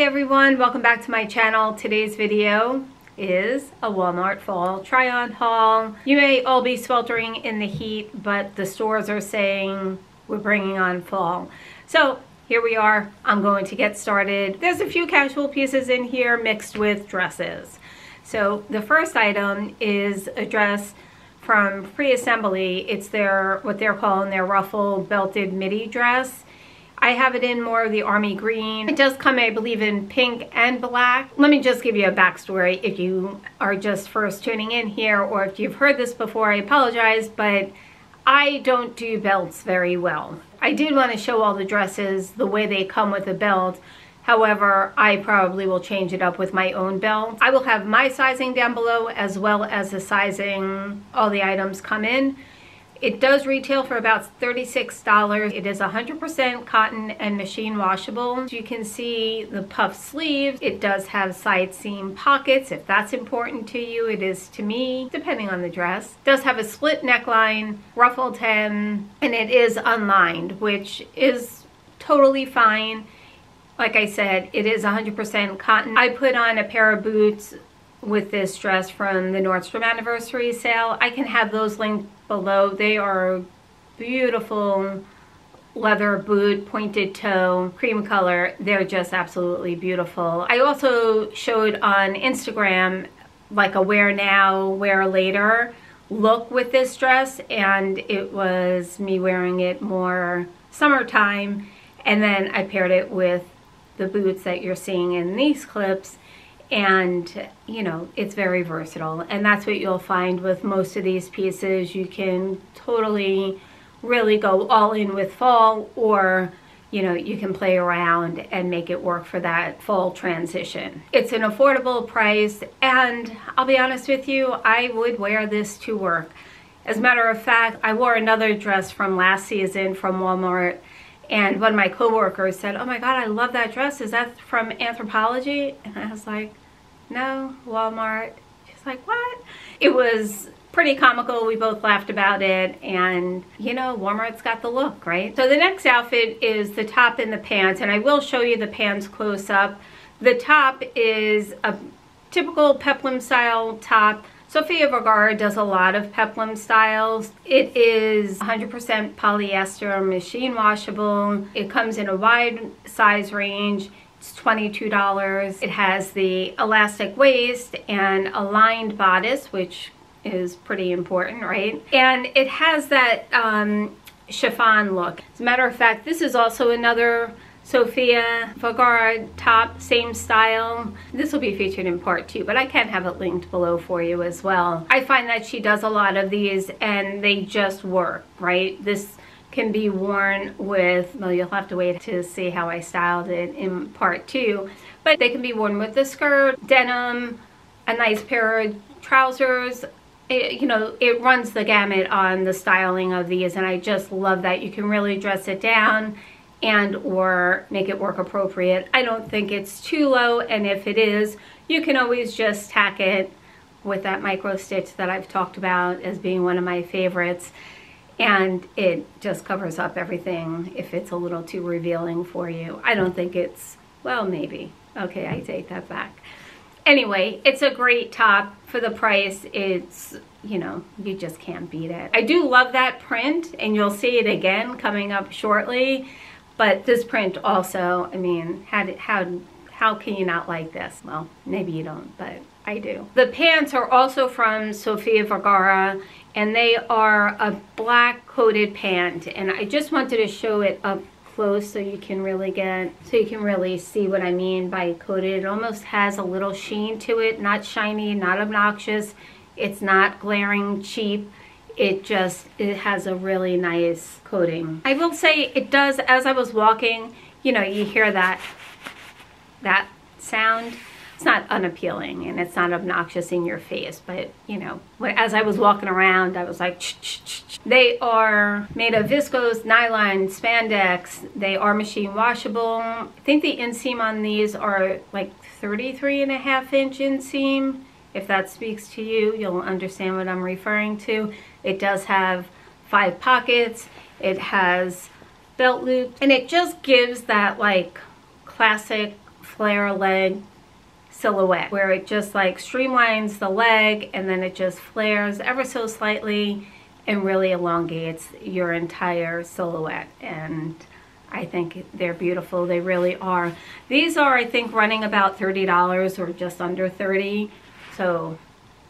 everyone, welcome back to my channel. Today's video is a Walmart fall try-on haul. You may all be sweltering in the heat, but the stores are saying we're bringing on fall. So here we are. I'm going to get started. There's a few casual pieces in here mixed with dresses. So the first item is a dress from Pre-Assembly. It's what they're calling their ruffle belted midi dress. I have it in more of the army green. It does come, I believe, in pink and black. Let me just give you a backstory if you are just first tuning in here, or if you've heard this before, I apologize, but I don't do belts very well. I did want to show all the dresses the way they come with a belt. However, I probably will change it up with my own belt. I will have my sizing down below as well as the sizing all the items come in. It does retail for about $36. It is 100% cotton and machine washable. As you can see the puff sleeves. It does have side seam pockets. If that's important to you, it is to me, depending on the dress. It does have a split neckline, ruffled hem, and it is unlined, which is totally fine. Like I said, it is 100% cotton. I put on a pair of boots with this dress from the Nordstrom anniversary sale. I can have those linked below. They are beautiful leather boot, pointed toe, cream color. They're just absolutely beautiful. I also showed on Instagram like a wear now, wear later look with this dress, and it was me wearing it more summertime, and then I paired it with the boots that you're seeing in these clips. And you know, it's very versatile, and that's what you'll find with most of these pieces. You can totally really go all in with fall, or you know, you can play around and make it work for that fall transition. It's an affordable price, and I'll be honest with you, I would wear this to work. As a matter of fact, I wore another dress from last season from Walmart, and one of my coworkers said, "Oh my God, I love that dress. Is that from Anthropologie?" And I was like, "No, Walmart." She's like, "What?" It was pretty comical. We both laughed about it, and you know, Walmart's got the look, right? So the next outfit is the top and the pants, and I will show you the pants close up. The top is a typical peplum style top. Sofia Vergara does a lot of peplum styles. It is 100% polyester, machine washable. It comes in a wide size range. It's $22. It has the elastic waist and a lined bodice, which is pretty important, right? And it has that chiffon look. As a matter of fact, this is also another Sofia Vergara top, same style. This will be featured in part 2, but I can have it linked below for you as well. I find that she does a lot of these and they just work, right? This can be worn with, well, you'll have to wait to see how I styled it in part 2, but they can be worn with the skirt, denim, a nice pair of trousers. You know, it runs the gamut on the styling of these, and I just love that you can really dress it down and or make it work appropriate. I don't think it's too low, and if it is, you can always just tack it with that micro stitch that I've talked about as being one of my favorites, and it just covers up everything if it's a little too revealing for you. I don't think it's, well, maybe. Okay, I take that back. Anyway, it's a great top for the price. It's, you know, you just can't beat it. I do love that print, and you'll see it again coming up shortly. But this print also, I mean, how can you not like this? Well, maybe you don't, but I do. The pants are also from Sofia Vergara, and they are a black coated pant. And I just wanted to show it up close so you can really see what I mean by coated. It almost has a little sheen to it, not shiny, not obnoxious. It's not glaring cheap. It has a really nice coating. I will say it does, as I was walking, you know, you hear that sound. It's not unappealing and it's not obnoxious in your face, but you know, as I was walking around, I was like, ch-ch-ch-ch. They are made of viscose, nylon, spandex. They are machine washable. I think the inseam on these are like 33.5-inch inseam. If that speaks to you, you'll understand what I'm referring to. It does have 5 pockets. It has belt loops, and it just gives that like classic flare leg silhouette, where it just like streamlines the leg and then it just flares ever so slightly and really elongates your entire silhouette. And I think they're beautiful. They really are. These are, I think, running about $30 or just under 30. So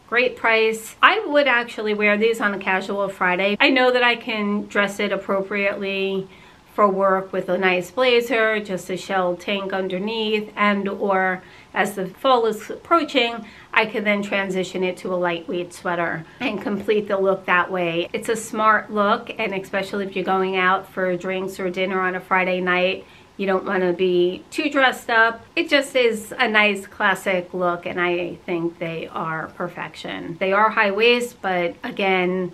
great price. I would actually wear these on a casual Friday. I know that I can dress it appropriately for work with a nice blazer, just a shell tank underneath, and or as the fall is approaching, I can then transition it to a lightweight sweater and complete the look that way. It's a smart look, and especially if you're going out for drinks or dinner on a Friday night, you don't want to be too dressed up. It just is a nice classic look, and I think they are perfection. They are high waist, but again,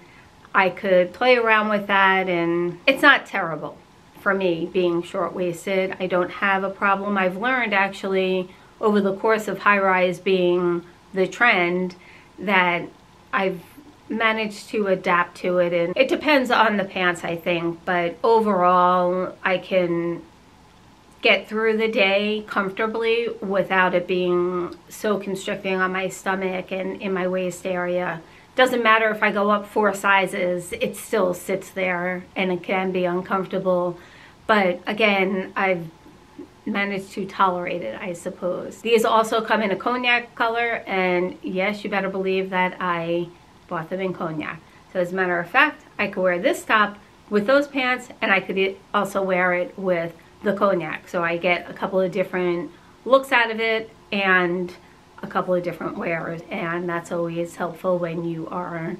I could play around with that, and it's not terrible for me being short-waisted. I don't have a problem. I've learned actually over the course of high-rise being the trend that I've managed to adapt to it, and it depends on the pants, I think, but overall I can get through the day comfortably without it being so constricting on my stomach and in my waist area. Doesn't matter if I go up 4 sizes, it still sits there and it can be uncomfortable. But again, I've managed to tolerate it, I suppose. These also come in a cognac color, and yes, you better believe that I bought them in cognac. So as a matter of fact, I could wear this top with those pants, and I could also wear it with the cognac. So I get a couple of different looks out of it and a couple of different wears, and that's always helpful when you are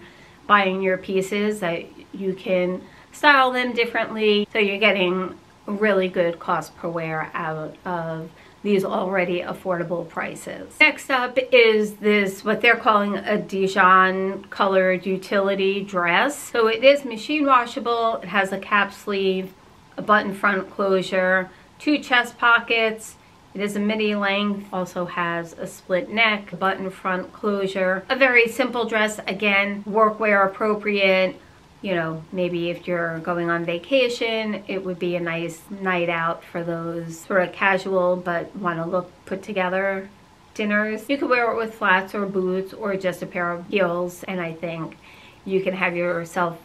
buying your pieces, that you can style them differently, so you're getting really good cost per wear out of these already affordable prices. Next up is this, what they're calling a Dijon colored utility dress. So it is machine washable. It has a cap sleeve, a button front closure, 2 chest pockets. It is a midi length, also has a split neck, button front closure. A very simple dress, again, workwear appropriate. You know, maybe if you're going on vacation, it would be a nice night out for those sort of casual but want to look put together dinners. You could wear it with flats or boots or just a pair of heels, and I think you can have yourself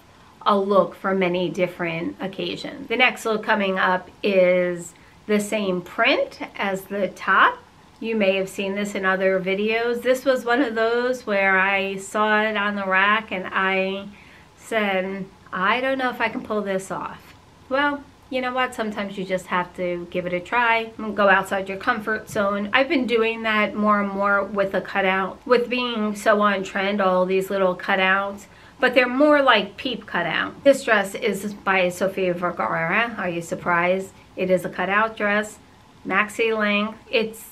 a look for many different occasions. The next look coming up is the same print as the top. You may have seen this in other videos. This was one of those where I saw it on the rack and I said, I don't know if I can pull this off. Well, you know what? Sometimes you just have to give it a try and go outside your comfort zone. I've been doing that more and more with the cutout. With being so on trend, all these little cutouts, but they're more like peep cutout. This dress is by Sofia Vergara. Are you surprised? It is a cutout dress, maxi length. It's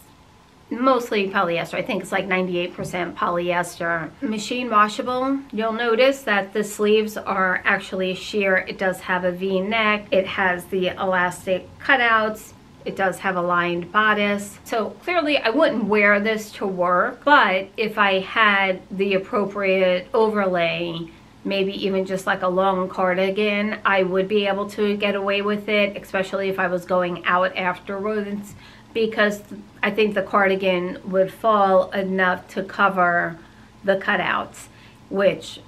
mostly polyester. I think it's like 98% polyester. Machine washable. You'll notice that the sleeves are actually sheer. It does have a V-neck. It has the elastic cutouts. It does have a lined bodice. So clearly I wouldn't wear this to work, but if I had the appropriate overlay, maybe even just like a long cardigan, I would be able to get away with it, especially if I was going out afterwards, because I think the cardigan would fall enough to cover the cutouts, which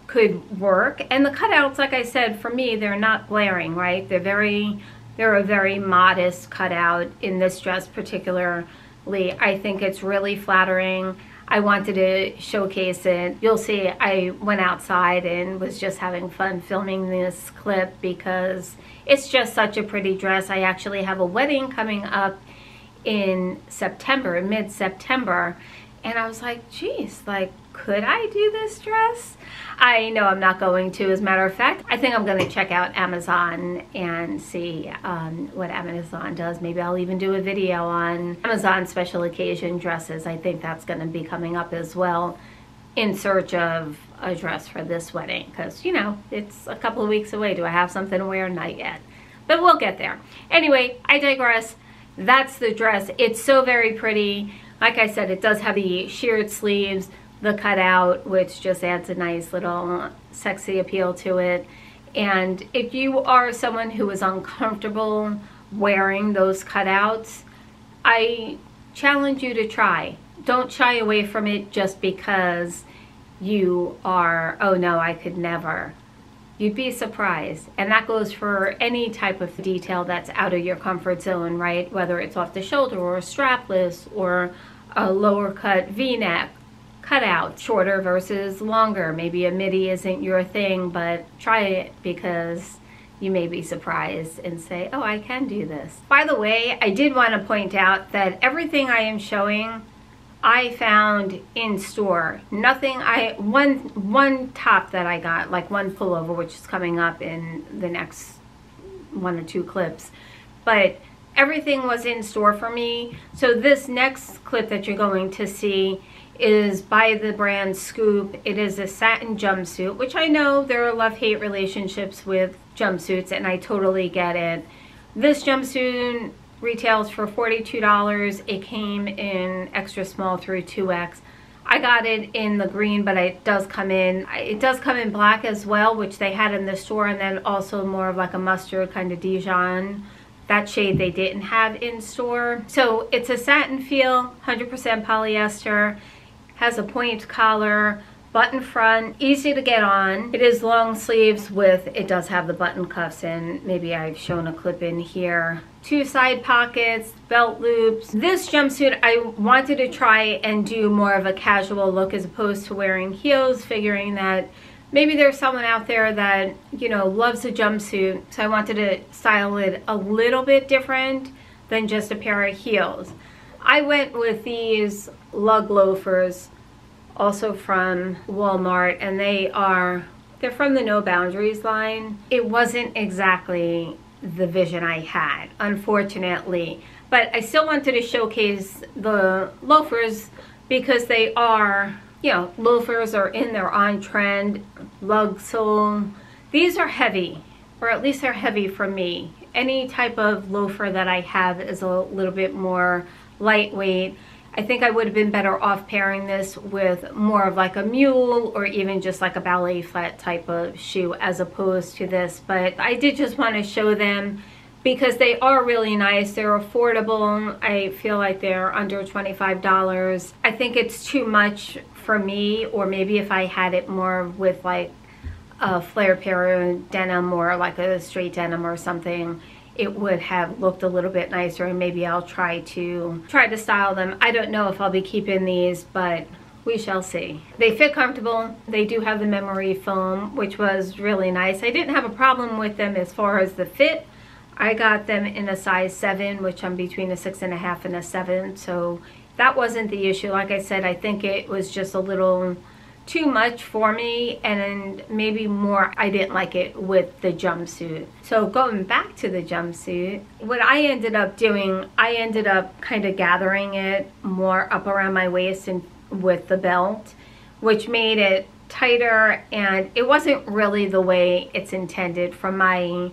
could work. And the cutouts, like I said, for me, they're not glaring, right? They're a very modest cutout in this dress particularly. I think it's really flattering. I wanted to showcase it. You'll see I went outside and was just having fun filming this clip because it's just such a pretty dress. I actually have a wedding coming up in September, mid-September, and I was like, geez, like, could I do this dress? I know I'm not going to. As a matter of fact, I think I'm going to check out Amazon and see what Amazon does. Maybe I'll even do a video on Amazon special occasion dresses. I think that's going to be coming up as well, in search of a dress for this wedding, because, you know, it's a couple of weeks away. Do I have something to wear? Not yet, but we'll get there. Anyway, I digress. That's the dress. It's so very pretty. Like I said, it does have the sheared sleeves, the cutout, which just adds a nice little sexy appeal to it. And if you are someone who is uncomfortable wearing those cutouts, I challenge you to try. Don't shy away from it just because you are, oh no, I could never. You'd be surprised. And that goes for any type of detail that's out of your comfort zone, right? Whether it's off the shoulder or strapless or a lower cut V-neck, cutout, shorter versus longer. Maybe a midi isn't your thing, but try it because you may be surprised and say, oh, I can do this. By the way, I did want to point out that everything I am showing I found in store. Nothing, one top that I got, like one pullover, which is coming up in the next 1 or 2 clips, but everything was in store for me. So this next clip that you're going to see is by the brand Scoop. It is a satin jumpsuit, which I know there are love-hate relationships with jumpsuits, and I totally get it. This jumpsuit retails for $42. It came in extra small through 2X. I got it in the green, but it does come in black as well, which they had in the store, and then also more of like a mustard kind of Dijon. That shade they didn't have in store. So it's a satin feel, 100% polyester, has a point collar, button front, easy to get on. It is long sleeves with, it does have the button cuffs, and maybe I've shown a clip in here. 2 side pockets, belt loops. This jumpsuit I wanted to try and do more of a casual look as opposed to wearing heels, figuring that maybe there's someone out there that, you know, loves a jumpsuit. So I wanted to style it a little bit different than just a pair of heels. I went with these lug loafers, also from Walmart, and they're from the No Boundaries line. It wasn't exactly the vision I had, unfortunately, but I still wanted to showcase the loafers because they are, you know, loafers are in, they're on trend, lug sole. These are heavy, or at least they're heavy for me. Any type of loafer that I have is a little bit more lightweight. I think I would have been better off pairing this with more of like a mule or even just like a ballet flat type of shoe as opposed to this. But I did just want to show them because they are really nice. They're affordable. I feel like they're under $25. I think it's too much for me, or maybe if I had it more with like a flare pair of denim or like a straight denim or something, it would have looked a little bit nicer, and maybe I'll try to style them. I don't know if I'll be keeping these, but we shall see. They fit comfortable. They do have the memory foam, which was really nice. I didn't have a problem with them as far as the fit. I got them in a size 7, which I'm between a 6.5 and a 7, so that wasn't the issue. Like I said, I think it was just a little too much for me, and maybe more I didn't like it with the jumpsuit. So going back to the jumpsuit, what I ended up doing, I ended up kind of gathering it more up around my waist and with the belt, which made it tighter, and it wasn't really the way it's intended from my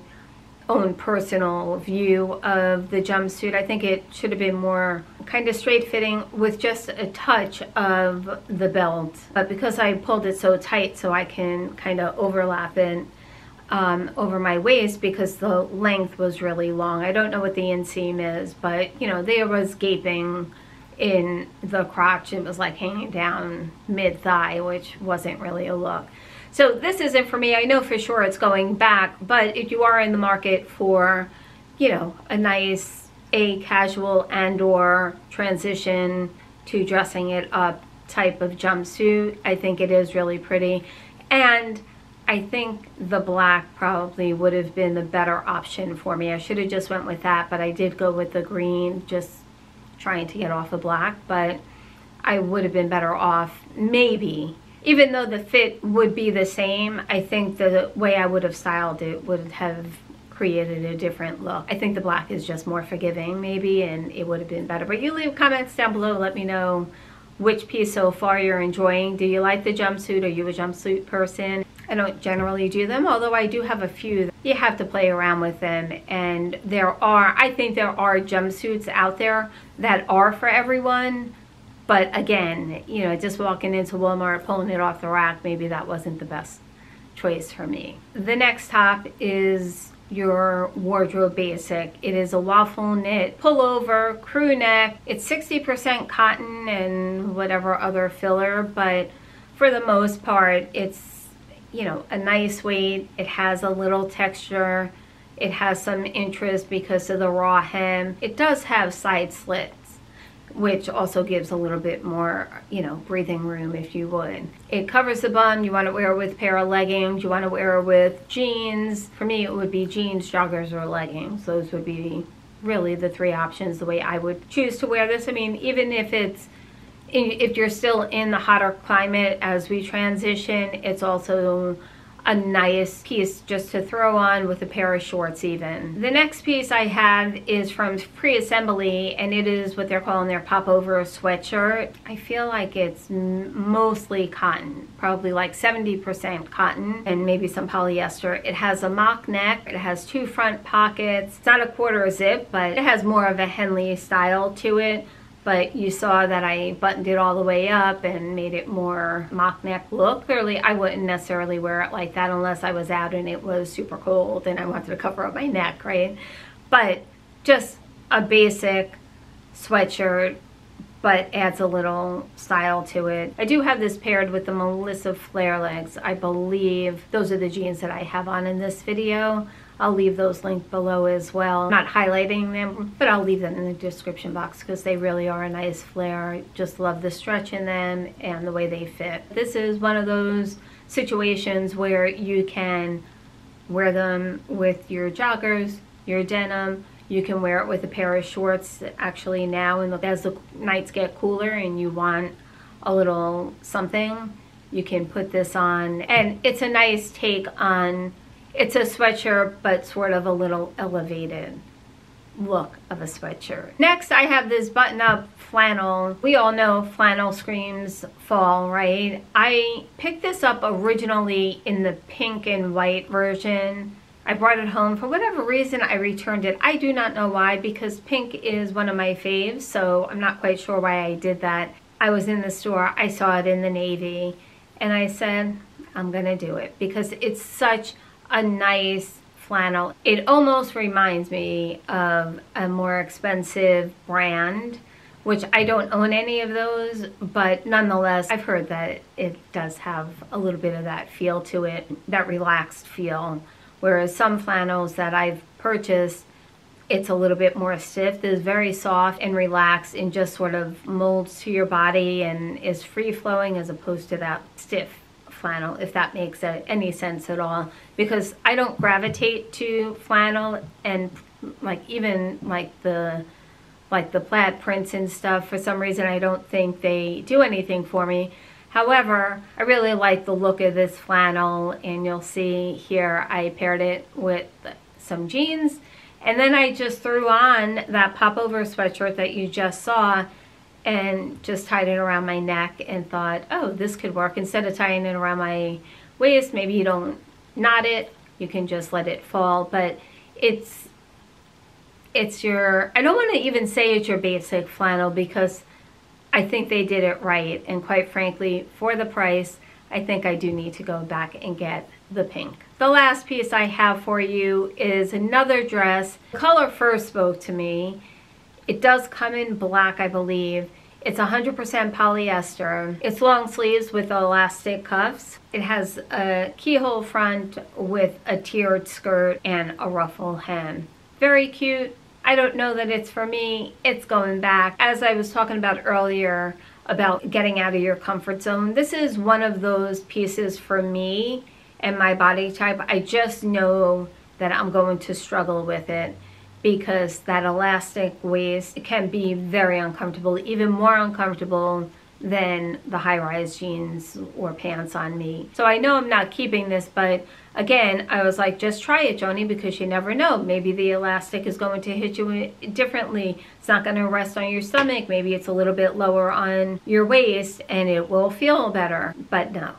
own personal view of the jumpsuit. I think it should have been more kind of straight fitting with just a touch of the belt, but because I pulled it so tight so I can kind of overlap it over my waist because the length was really long. I don't know what the inseam is, but you know, there was gaping in the crotch. It was like hanging down mid-thigh, which wasn't really a look. So this isn't for me. I know for sure it's going back, but if you are in the market for, you know, a nice casual and or transition to dressing it up type of jumpsuit, I think it is really pretty. And I think the black probably would have been the better option for me. I should have just went with that, but I did go with the green, just trying to get off the black, but I would have been better off maybe. Even though the fit would be the same, I think the way I would have styled it would have created a different look. I think the black is just more forgiving maybe, and it would have been better. But you leave comments down below, let me know which piece so far you're enjoying. Do you like the jumpsuit? Are you a jumpsuit person? I don't generally do them, although I do have a few. You have to play around with them, and I think there are jumpsuits out there that are for everyone. But again, you know, just walking into Walmart, pulling it off the rack, maybe that wasn't the best choice for me. The next top is your wardrobe basic. It is a waffle knit pullover, crew neck. It's 60% cotton and whatever other filler, but for the most part, it's, you know, a nice weight. It has a little texture. It has some interest because of the raw hem. It does have side slits, which also gives a little bit more, you know, breathing room if you would. It covers the bum. You want to wear it with a pair of leggings. You want to wear it with jeans. For me, it would be jeans, joggers, or leggings. Those would be really the three options, the way I would choose to wear this. I mean, even if you're still in the hotter climate as we transition, it's also a nice piece just to throw on with a pair of shorts even. The next piece I have is from Pre-Assembly, and it is what they're calling their popover sweatshirt. I feel like it's mostly cotton, probably like 70% cotton and maybe some polyester. It has a mock neck. It has two front pockets. It's not a quarter zip, but it has more of a Henley style to it. But you saw that I buttoned it all the way up and made it more mock neck look. Clearly, I wouldn't necessarily wear it like that unless I was out and it was super cold and I wanted to cover up my neck, right? But just a basic sweatshirt, but adds a little style to it. I do have this paired with the Melissa flare legs. I believe those are the jeans that I have on in this video. I'll leave those linked below as well. I'm not highlighting them, but I'll leave them in the description box because they really are a nice flare. I just love the stretch in them and the way they fit. This is one of those situations where you can wear them with your joggers, your denim. You can wear it with a pair of shorts. Actually now, as the nights get cooler and you want a little something, you can put this on. And it's a nice take on, it's a sweatshirt, but sort of a little elevated look of a sweatshirt. Next, I have this button-up flannel. We all know flannel screams fall, right? I picked this up originally in the pink and white version. I brought it home. For whatever reason, I returned it. I do not know why, because pink is one of my faves, so I'm not quite sure why I did that. I was in the store, I saw it in the navy, and I said, I'm gonna do it because it's such a nice flannel. It almost reminds me of a more expensive brand, which I don't own any of those, but nonetheless, I've heard that it does have a little bit of that feel to it, that relaxed feel. Whereas some flannels that I've purchased, it's a little bit more stiff. This is very soft and relaxed and just sort of molds to your body and is free-flowing as opposed to that stiff flannel, if that makes any sense at all. Because I don't gravitate to flannel, and like even like the plaid prints and stuff, for some reason I don't think they do anything for me. However, I really like the look of this flannel, and you'll see here I paired it with some jeans, and then I just threw on that popover sweatshirt that you just saw and just tied it around my neck and thought, oh, this could work. Instead of tying it around my waist, maybe you don't knot it, you can just let it fall. But it's your, I don't want to even say it's your basic flannel because I think they did it right, and quite frankly, for the price, I think I do need to go back and get the pink. The last piece I have for you is another dress. The color first spoke to me. It does come in black, I believe. It's 100% polyester. It's long sleeves with elastic cuffs. It has a keyhole front with a tiered skirt and a ruffle hem. Very cute. I don't know that it's for me. It's going back. As I was talking about earlier about getting out of your comfort zone, this is one of those pieces for me and my body type. I just know that I'm going to struggle with it because that elastic waist, it can be very uncomfortable, even more uncomfortable than the high-rise jeans or pants on me. So I know I'm not keeping this, but again, I was like, just try it, Joni, because you never know. Maybe the elastic is going to hit you differently. It's not going to rest on your stomach. Maybe it's a little bit lower on your waist and it will feel better. But no.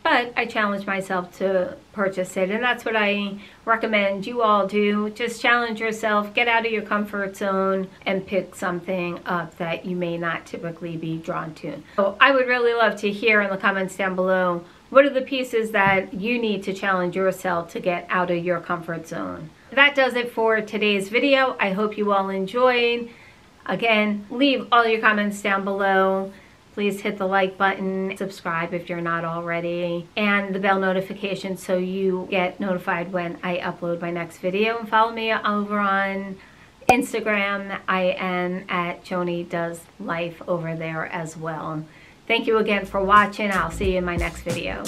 but I challenged myself to purchase it, and that's what I recommend you all do. Just challenge yourself, get out of your comfort zone, and pick something up that you may not typically be drawn to. So I would really love to hear in the comments down below, what are the pieces that you need to challenge yourself to get out of your comfort zone? That does it for today's video. I hope you all enjoyed. Again, leave all your comments down below. Please hit the like button, subscribe if you're not already, and the bell notification so you get notified when I upload my next video. And follow me over on Instagram. I am at Joni Does Life over there as well. Thank you again for watching. I'll see you in my next video.